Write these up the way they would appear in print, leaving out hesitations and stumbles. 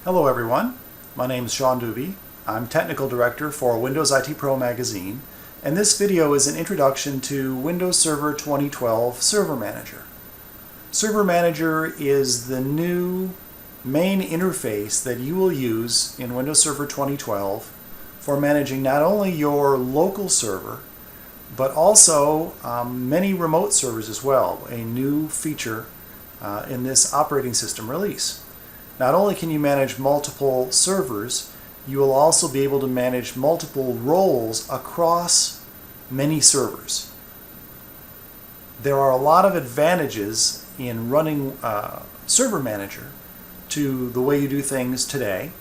Hello everyone, my name is Sean Deuby. I'm Technical Director for Windows IT Pro magazine, and this video is an introduction to Windows Server 2012 Server Manager. Server Manager is the new main interface that you will use in Windows Server 2012 for managing not only your local server, but also many remote servers as well, a new feature in this operating system release. Not only can you manage multiple servers, you will also be able to manage multiple roles across many servers. There are a lot of advantages in running Server Manager to the way you do things today.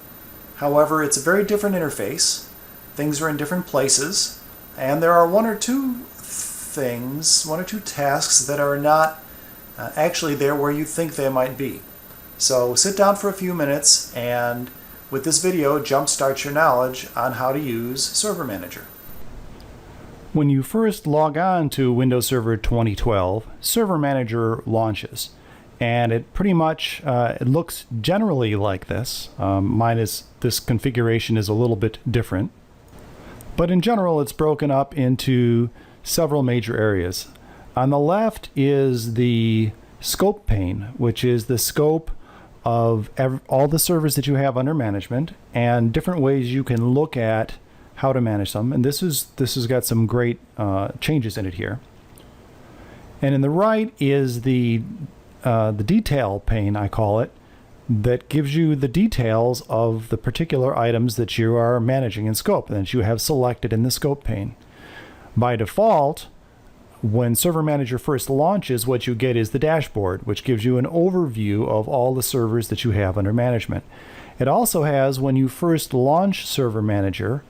However, it's a very different interface. Things are in different places, and there are one or two tasks that are not actually there where you think they might be. So sit down for a few minutes and with this video jumpstart your knowledge on how to use Server Manager. When you first log on to Windows Server 2012, Server Manager launches, and it pretty much it looks generally like this. This configuration is a little bit different, but in general it's broken up into several major areas. On the left is the scope pane, which is the scope of all the servers that you have under management and different ways you can look at how to manage them. And this has got some great changes in it here. And in the right is the detail pane, I call it, that gives you the details of the particular items that you are managing in scope and that you have selected in the scope pane. By default, when Server Manager first launches, what you get is the dashboard, which gives you an overview of all the servers that you have under management. It also has, when you first launch Server Manager,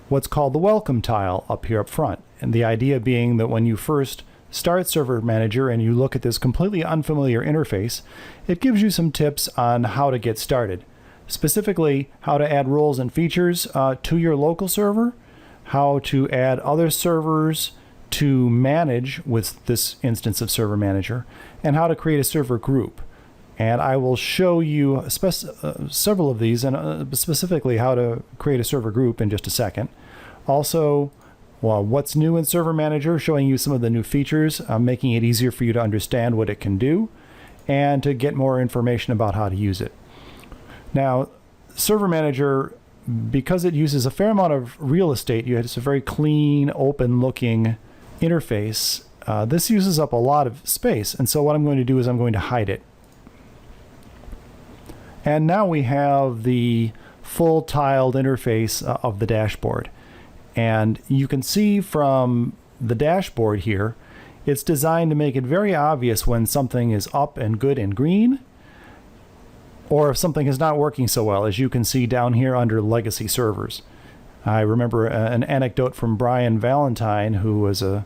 what's called the welcome tile up here up front. And the idea being that when you first start Server Manager and you look at this completely unfamiliar interface, it gives you some tips on how to get started. Specifically, how to add roles and features to your local server, how to add other servers to manage with this instance of Server Manager, and how to create a server group. And I will show you several of these, and specifically how to create a server group in just a second. Also, what's new in Server Manager, showing you some of the new features, making it easier for you to understand what it can do, and to get more information about how to use it. Now, Server Manager, because it uses a fair amount of real estate, it's a very clean, open-looking interface. This uses up a lot of space, and so what I'm going to do is I'm going to hide it. And now we have the full tiled interface of the dashboard. And you can see from the dashboard here, it's designed to make it very obvious when something is up and good and green, or if something is not working so well, as you can see down here under legacy servers. I remember an anecdote from Brian Valentine, who was a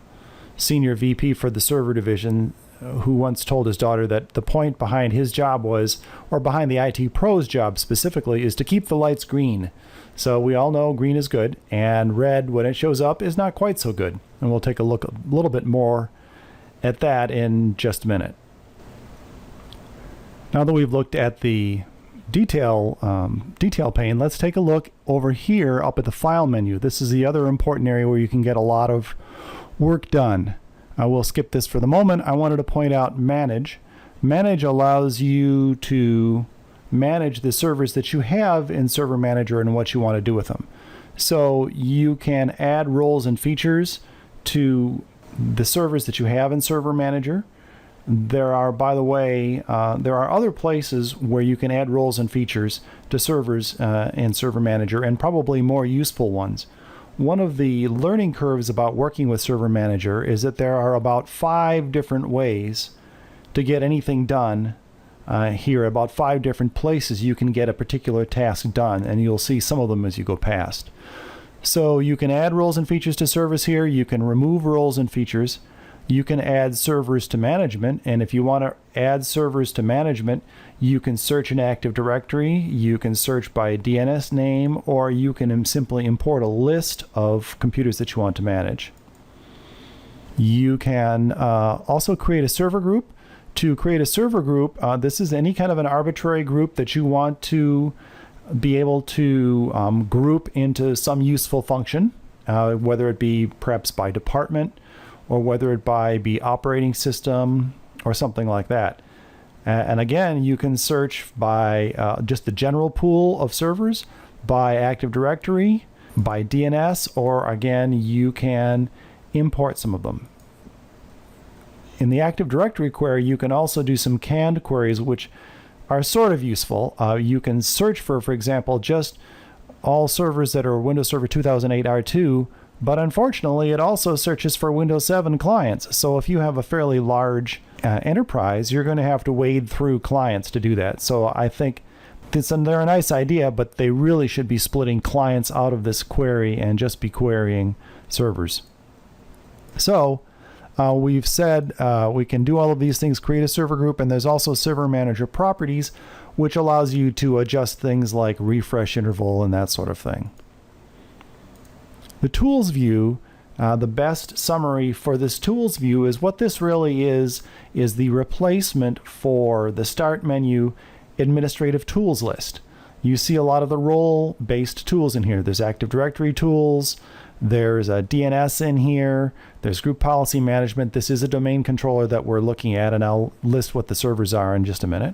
senior VP for the server division, who once told his daughter that the point behind his job was, or behind the IT pro's job specifically, is to keep the lights green. So we all know green is good, and red, when it shows up, is not quite so good. And we'll take a look a little bit more at that in just a minute. Now that we've looked at the detail pane, let's take a look over here up at the file menu. This is the other important area where you can get a lot of work done. I will skip this for the moment. I wanted to point out Manage. Manage allows you to manage the servers that you have in Server Manager and what you want to do with them. So you can add roles and features to the servers that you have in Server Manager. There are, by the way, there are other places where you can add roles and features to servers in Server Manager, and probably more useful ones. One of the learning curves about working with Server Manager is that there are about 5 different ways to get anything done here, about 5 different places you can get a particular task done, and you'll see some of them as you go past. So you can add roles and features to servers here, you can remove roles and features, you can add servers to management, and if you want to add servers to management, you can search an Active Directory, you can search by DNS name, or you can simply import a list of computers that you want to manage. You can also create a server group. To create a server group, this is any kind of an arbitrary group that you want to be able to group into some useful function, whether it be perhaps by department or whether it be operating system or something like that. And again, you can search by just the general pool of servers, by Active Directory, by DNS, or again, you can import some of them. In the Active Directory query, you can also do some canned queries, which are sort of useful. You can search for example, just all servers that are Windows Server 2008 R2, but unfortunately, it also searches for Windows 7 clients. So if you have a fairly large enterprise, you're going to have to wade through clients to do that. So I think they're a nice idea, but they really should be splitting clients out of this query and just be querying servers. So we've said we can do all of these things, create a server group, and there's also Server Manager properties, which allows you to adjust things like refresh interval and that sort of thing. The Tools view, the best summary for this Tools view is what this really is the replacement for the Start menu administrative tools list. You see a lot of the role-based tools in here. There's Active Directory tools, there's a DNS in here, there's group policy management. This is a domain controller that we're looking at, and I'll list what the servers are in just a minute.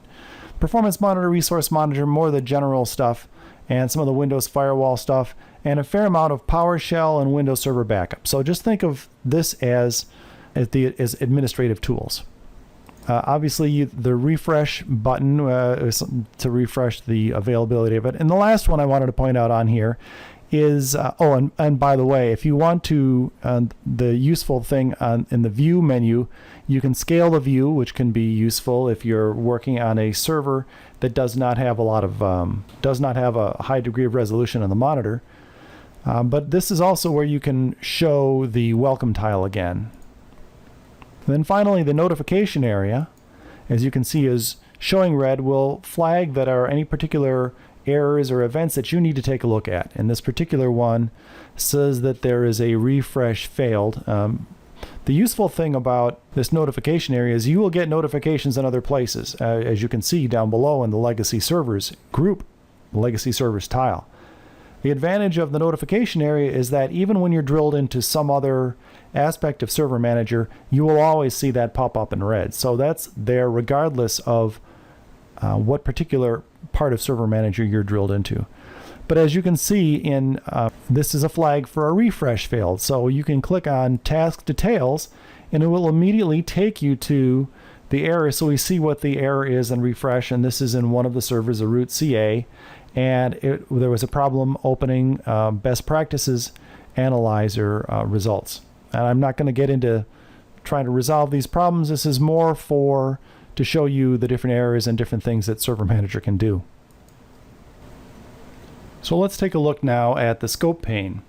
Performance monitor, resource monitor, more of the general stuff, and some of the Windows firewall stuff, and a fair amount of PowerShell and Windows Server backup. So just think of this as administrative tools. Obviously, the refresh button is to refresh the availability of it. And the last one I wanted to point out on here is, and by the way, if you want to, the useful thing in the View menu, you can scale the view, which can be useful if you're working on a server that does not have a high degree of resolution on the monitor. But this is also where you can show the welcome tile again. And then finally, the notification area, as you can see, is showing red, will flag that are any particular errors or events that you need to take a look at. And this particular one says that there is a refresh failed. The useful thing about this notification area is you will get notifications in other places, as you can see down below in the Legacy Servers group, Legacy Servers tile. The advantage of the notification area is that even when you're drilled into some other aspect of Server Manager, you will always see that pop up in red. So that's there regardless of what particular part of Server Manager you're drilled into. But as you can see, this is a flag for a refresh failed. So you can click on Task Details, and it will immediately take you to the error. So we see what the error is and refresh, and this is in one of the servers, a root CA, and there was a problem opening best practices analyzer results. And I'm not going to get into trying to resolve these problems. This is more to show you the different errors and different things that Server Manager can do. So let's take a look now at the scope pane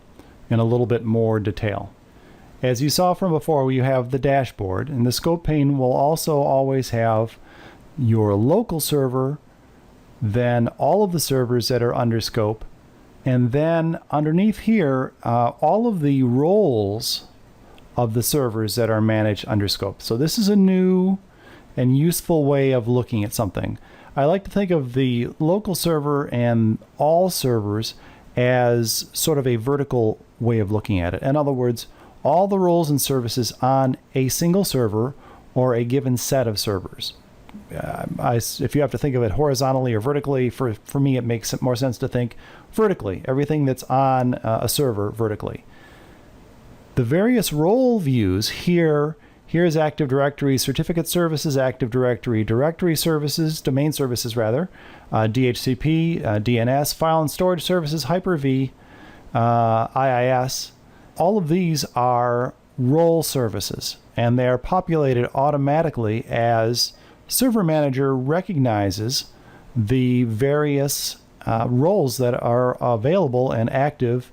in a little bit more detail. As you saw from before, you have the dashboard, and the scope pane will also always have your local server, then all of the servers that are under scope, and then underneath here, all of the roles of the servers that are managed under scope. So this is a new and useful way of looking at something. I like to think of the local server and all servers as sort of a vertical way of looking at it. In other words, all the roles and services on a single server or a given set of servers. If you have to think of it horizontally or vertically, for me it makes more sense to think vertically. Everything that's on a server vertically. The various role views here's Active Directory, Certificate Services, Active Directory, Directory Services, Domain Services rather, DHCP, DNS, File and Storage Services, Hyper-V, IIS. All of these are role services, and they are populated automatically as Server Manager recognizes the various roles that are available and active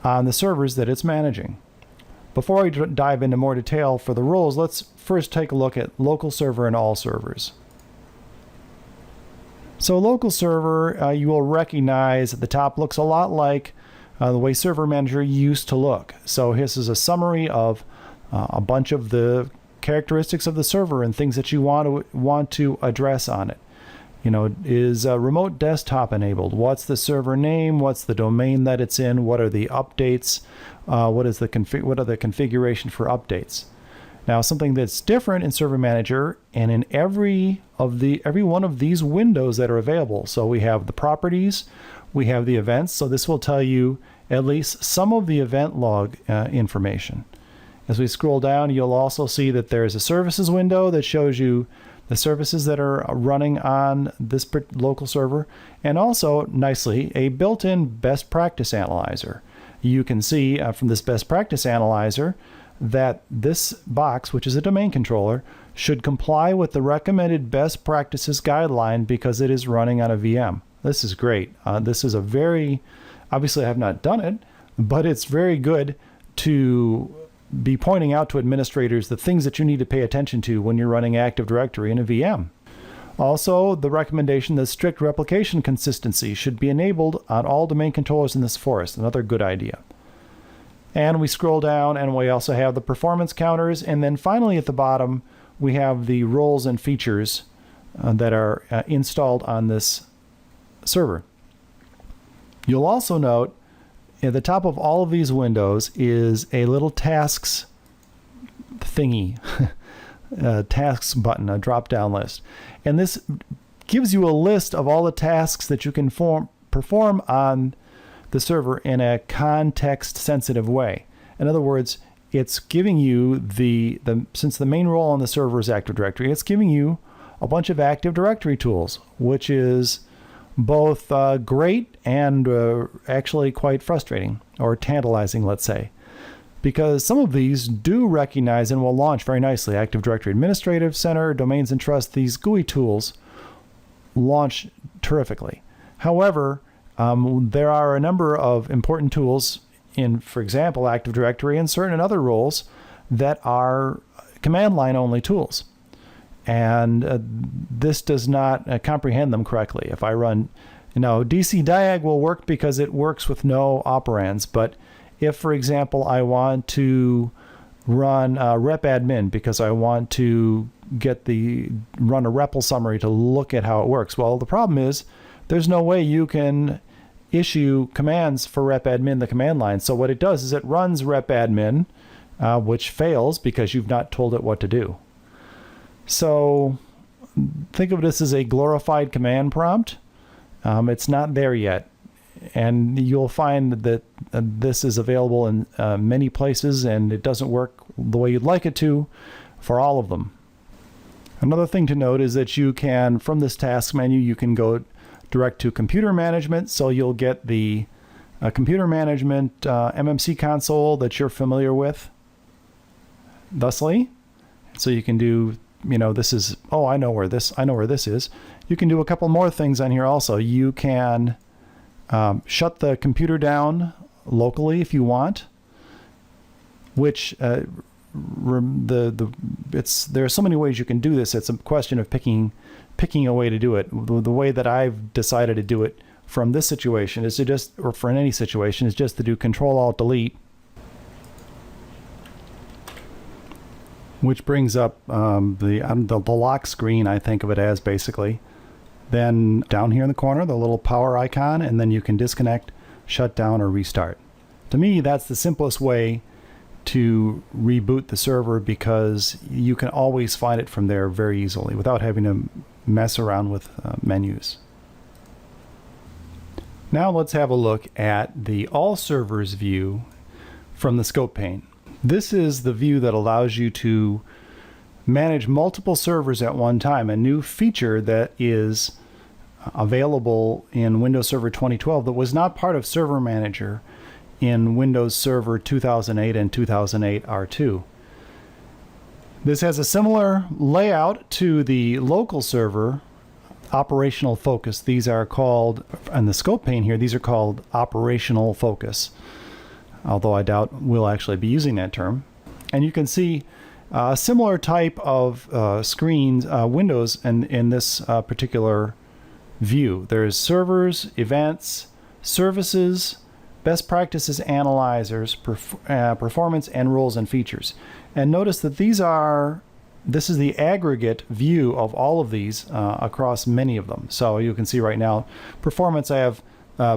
on the servers that it's managing. Before we dive into more detail for the roles, let's first take a look at local server and all servers. So local server, you will recognize at the top looks a lot like the way Server Manager used to look. So this is a summary of a bunch of the characteristics of the server and things that you want to address on it. Is remote desktop enabled? What's the server name? What's the domain that it's in? What are the updates? What are the configuration for updates? Now, something that's different in Server Manager and in every one of these windows that are available. So we have the properties, we have the events. So this will tell you at least some of the event log information. As we scroll down, you'll also see that there's a services window that shows you the services that are running on this local server, and also, nicely, a built-in best practice analyzer. You can see from this best practice analyzer that this box, which is a domain controller, should comply with the recommended best practices guideline because it is running on a VM. This is great. This is obviously I have not done it, but it's very good to be pointing out to administrators the things that you need to pay attention to when you're running Active Directory in a VM. Also, the recommendation that strict replication consistency should be enabled on all domain controllers in this forest. Another good idea. And we scroll down and we also have the performance counters, and then finally at the bottom we have the roles and features that are installed on this server. You'll also note at the top of all of these windows is a little tasks thingy, tasks button, a drop-down list. And this gives you a list of all the tasks that you can perform on the server in a context-sensitive way. In other words, it's giving you since the main role on the server is Active Directory, it's giving you a bunch of Active Directory tools, which is both great and actually quite frustrating, or tantalizing, let's say, because some of these do recognize and will launch very nicely. Active Directory Administrative Center, Domains and Trust, these GUI tools launch terrifically. However, there are a number of important tools in, for example, Active Directory and certain other roles that are command line only tools. And this does not comprehend them correctly. If I run, DC diag will work because it works with no operands. But if, for example, I want to run repadmin because I want to run a REPL summary to look at how it works, well, the problem is there's no way you can issue commands for repadmin the command line. So what it does is it runs repadmin, which fails because you've not told it what to do. So think of this as a glorified command prompt. It's not there yet. And you'll find that this is available in many places, and it doesn't work the way you'd like it to for all of them. Another thing to note is that you can, from this task menu, you can go direct to computer management. So you'll get the computer management MMC console that you're familiar with, thusly. So you can do, this is, I know where this is. You can do a couple more things on here also. You can shut the computer down locally if you want, which there are so many ways you can do this. It's a question of picking a way to do it. The way that I've decided to do it from this situation is or for any situation, is just to do Control-Alt-Delete, which brings up the lock screen, I think of it as, basically. Then down here in the corner, the little power icon, and then you can disconnect, shut down, or restart. To me, that's the simplest way to reboot the server, because you can always find it from there very easily without having to mess around with menus. Now let's have a look at the All Servers view from the scope pane. This is the view that allows you to manage multiple servers at one time, a new feature that is available in Windows Server 2012 that was not part of Server Manager in Windows Server 2008 and 2008 R2. This has a similar layout to the local server operational focus. These are called, on the scope pane here, these are called operational focus, although I doubt we'll actually be using that term. And you can see a similar type of screens, windows in this particular view. There's servers, events, services, best practices analyzers, performance, and roles and features. And notice that these are this is the aggregate view of all of these across many of them. So you can see right now, performance, I have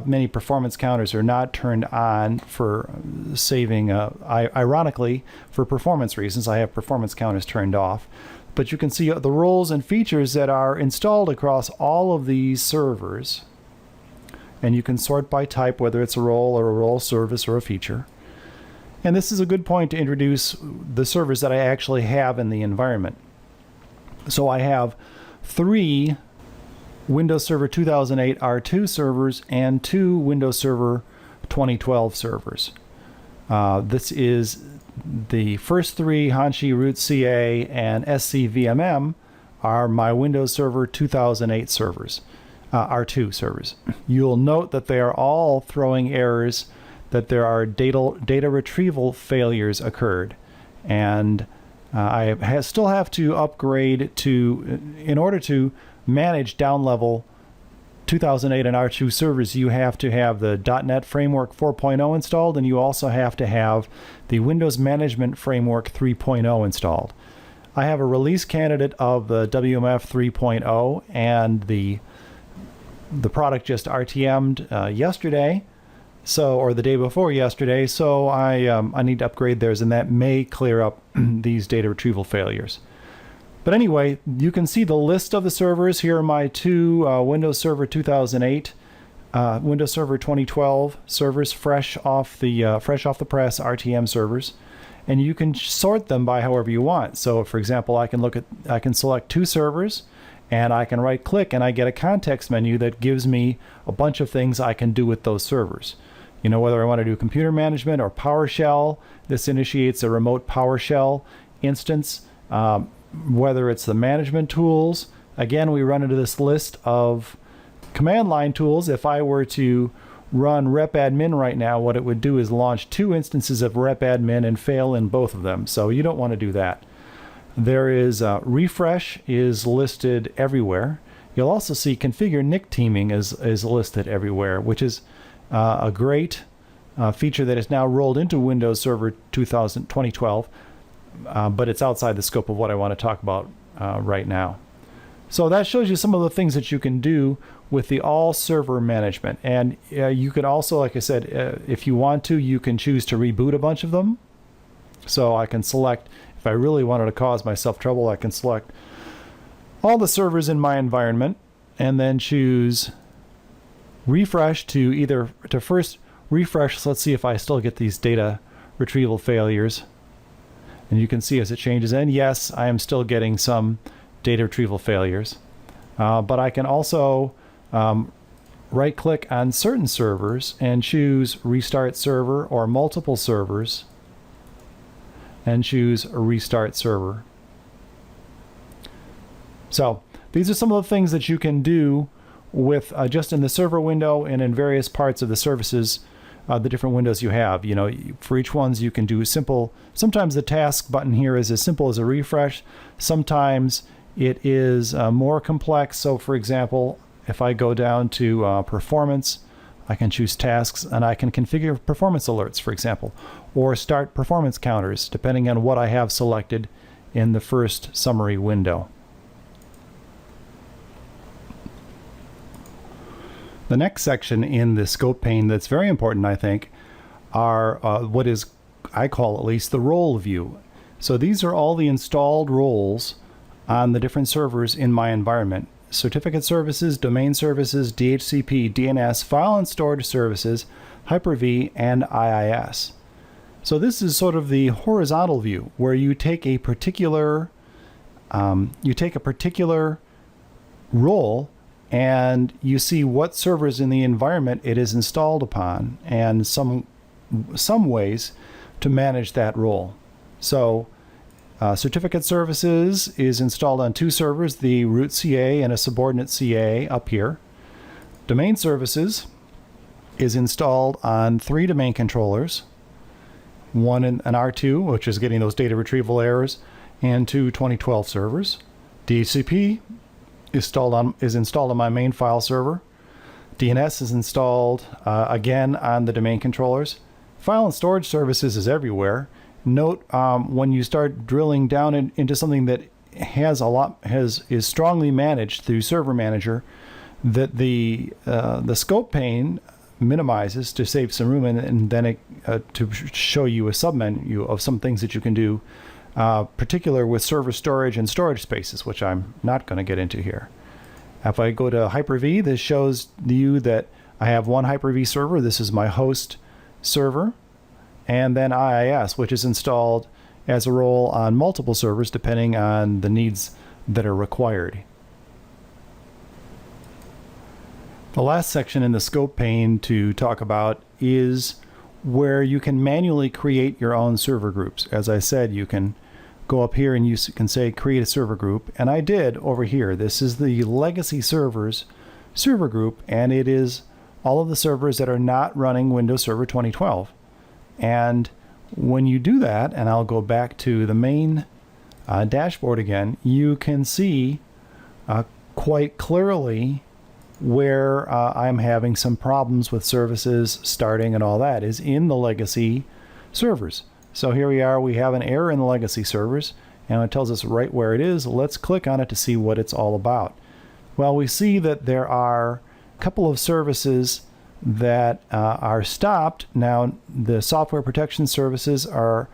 many performance counters are not turned on for saving. Ironically, for performance reasons, I have performance counters turned off. But you can see the roles and features that are installed across all of these servers. And you can sort by type, whether it's a role or a role service or a feature. And this is a good point to introduce the servers that I actually have in the environment. So I have 3 Windows Server 2008 R2 servers and 2 Windows Server 2012 servers. This is the first 3, Hanshi, Root CA, and SCVMM, are my Windows Server 2008 servers, R2 servers. You'll note that they are all throwing errors, that there are data retrieval failures occurred, and I still have to upgrade in order to manage down-level 2008 and R2 servers. You have to have the .NET Framework 4.0 installed, and you also have to have the Windows Management Framework 3.0 installed. I have a release candidate of the WMF 3.0, and the product just RTM'd yesterday, or the day before yesterday, so I need to upgrade theirs, and that may clear up these data retrieval failures. But anyway, you can see the list of the servers. Here are my 2 Windows Server 2008, Windows Server 2012 servers, fresh off the press RTM servers, and you can sort them by however you want. So, for example, I can select 2 servers, and I can right-click, and I get a context menu that gives me a bunch of things I can do with those servers. You know, whether I want to do computer management or PowerShell, this initiates a remote PowerShell instance. Whether it's the management tools, again, we run into this list of command line tools. If I were to run repadmin right now, what it would do is launch 2 instances of repadmin and fail in both of them. So you don't want to do that. There is refresh is listed everywhere. You'll also see configure NIC teaming is listed everywhere, which is a great feature that is now rolled into Windows Server 2012. But it's outside the scope of what I want to talk about right now. So that shows you some of the things that you can do with the all server management. And you could also, like I said, if you want to, you can choose to reboot a bunch of them. So I can select, if I really wanted to cause myself trouble, I can select all the servers in my environment and then choose refresh to first refresh. So let's see if I still get these data retrieval failures. And you can see as it changes in, yes, I am still getting some data retrieval failures. But I can also right-click on certain servers and choose Restart Server, or multiple servers, and choose Restart Server. So these are some of the things that you can do with just in the server window and in various parts of the services, the different windows you have. You know, for each ones you can do simple. Sometimes the task button here is as simple as a refresh. Sometimes it is more complex. So for example, if I go down to performance, I can choose tasks and I can configure performance alerts, for example, or start performance counters depending on what I have selected in the first summary window. The next section in the scope pane that's very important, I think, are what is, I call at least, the role view. So these are all the installed roles on the different servers in my environment. Certificate services, domain services, DHCP, DNS, file and storage services, Hyper-V, and IIS. So this is sort of the horizontal view where you take a particular role and you see what servers in the environment it is installed upon and some ways to manage that role. So certificate services is installed on 2 servers, the root CA and a subordinate CA up here. Domain services is installed on 3 domain controllers, one in an R2, which is getting those data retrieval errors, and 2 2012 servers. DHCP is installed on my main file server. DNS is installed again on the domain controllers. File and storage services is everywhere. Note when you start drilling down into something that is strongly managed through Server Manager, that the scope pane minimizes to save some room, and then it to show you a submenu of some things that you can do, particular with server storage and storage spaces, which I'm not going to get into here. If I go to Hyper-V, this shows you that I have one Hyper-V server. This is my host server, and then IIS, which is installed as a role on multiple servers depending on the needs that are required. The last section in the scope pane to talk about is where you can manually create your own server groups. As I said, you can go up here and you can say create a server group, and I did over here. This is the legacy servers server group, and it is all of the servers that are not running Windows Server 2012. And when you do that, and I'll go back to the main dashboard again, you can see quite clearly where I'm having some problems with services starting and all that is in the legacy servers. So here we are, we have an error in the legacy servers, and it tells us right where it is. Let's click on it to see what it's all about. Well, we see that there are a couple of services that are stopped. Now, the software protection services are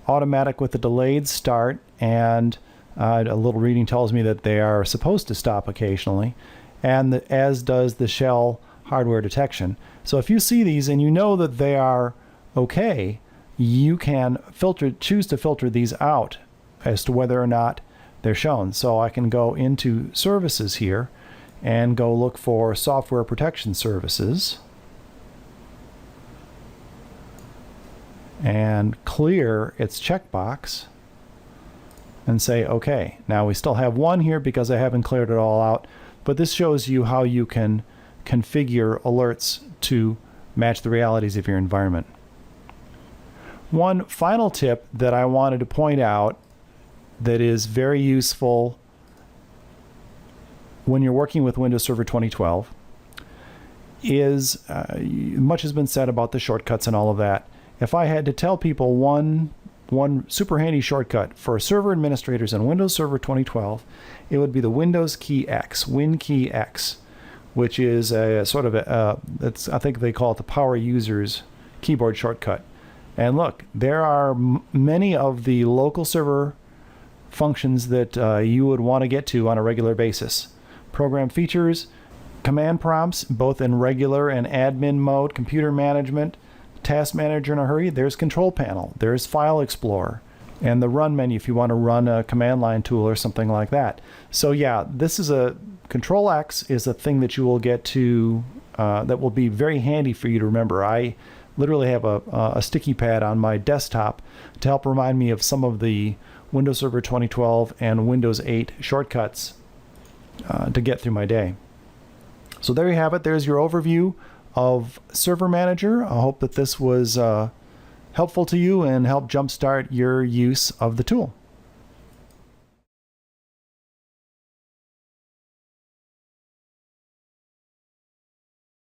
automatic with a delayed start, and a little reading tells me that they are supposed to stop occasionally, and as does the shell hardware detection. So if you see these and you know that they are okay, you can choose to filter these out as to whether or not they're shown. So I can go into services here and go look for software protection services and clear its checkbox and say okay. Now we still have one here because I haven't cleared it all out, but this shows you how you can configure alerts to match the realities of your environment. One final tip that I wanted to point out that is very useful when you're working with Windows Server 2012 is, much has been said about the shortcuts and all of that. If I had to tell people one super handy shortcut for server administrators in Windows Server 2012, it would be the Windows key X, Win key X, which is a sort of I think they call it the power users keyboard shortcut. And look, there are many of the local server functions that you would want to get to on a regular basis. Program features, command prompts, both in regular and admin mode, computer management, task manager in a hurry, there's control panel, there's file explorer, and the run menu if you want to run a command line tool or something like that. So yeah, this is Control X is a thing that you will get to that will be very handy for you to remember. I literally have a sticky pad on my desktop to help remind me of some of the Windows Server 2012 and Windows 8 shortcuts to get through my day. So there you have it. There's your overview of Server Manager. I hope that this was helpful to you and helped jumpstart your use of the tool.